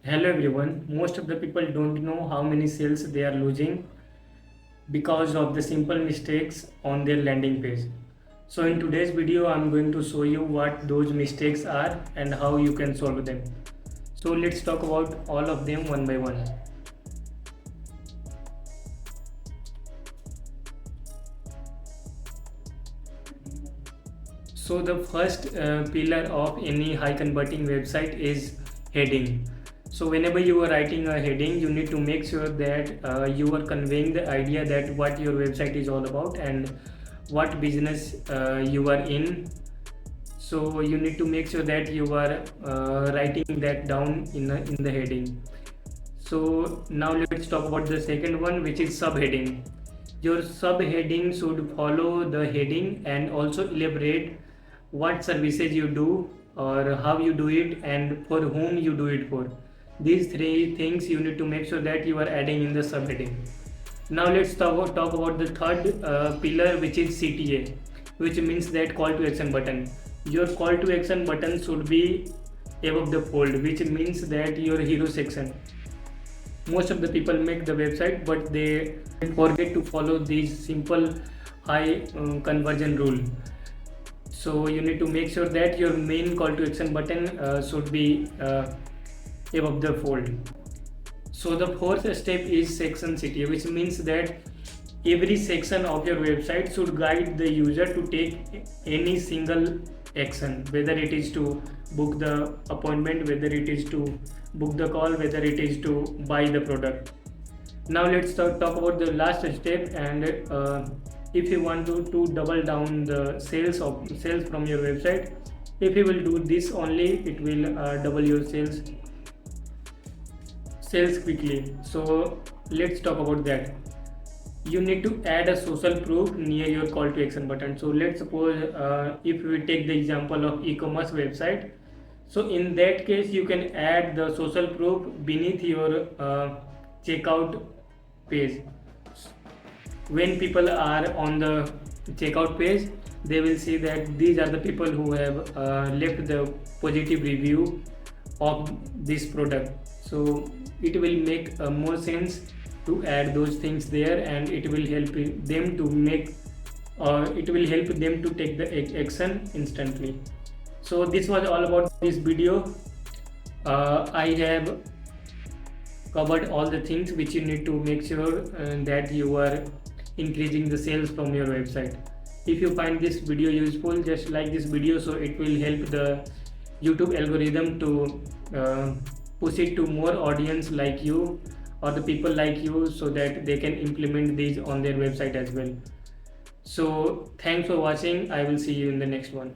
Hello everyone. Most of the people don't know how many sales they are losing because of the simple mistakes on their landing page. So in today's video I'm going to show you what those mistakes are and how you can solve them. So let's talk about all of them one by one. So the first pillar of any high converting website is heading. So whenever you are writing a heading, you need to make sure that you are conveying the idea that what your website is all about and what business you are in. So you need to make sure that you are writing that down in the heading. So now let's talk about the second one, which is subheading. Your subheading should follow the heading and also elaborate what services you do or how you do it and for whom you do it for. These three things you need to make sure that you are adding in the subheading. Now let's talk about the third pillar, which is CTA, which means that call to action button. Your call to action button should be above the fold, which means that your hero section. Most of the people make the website but they forget to follow these simple high conversion rule. So you need to make sure that your main call to action button should be above the fold. So the fourth step is section CTA, which means that every section of your website should guide the user to take any single action, whether it is to book the appointment, whether it is to book the call, whether it is to buy the product. Now let's talk about the last step, and if you want to double down the sales from your website, if you will do this only, it will double your sales quickly. So let's talk about that. You need to add a social proof near your call to action button. So let's suppose if we take the example of e-commerce website, so in that case you can add the social proof beneath your checkout page. When people are on the checkout page, they will see that these are the people who have left the positive review of this product. So it will make more sense to add those things there, and it will help them to make it will help them to take the action instantly. So this was all about this video. I have covered all the things which you need to make sure that you are increasing the sales from your website. If you find this video useful, just like this video, so it will help the YouTube algorithm to push it to more audience like you or the people like you, so that they can implement these on their website as well. So thanks for watching. I will see you in the next one.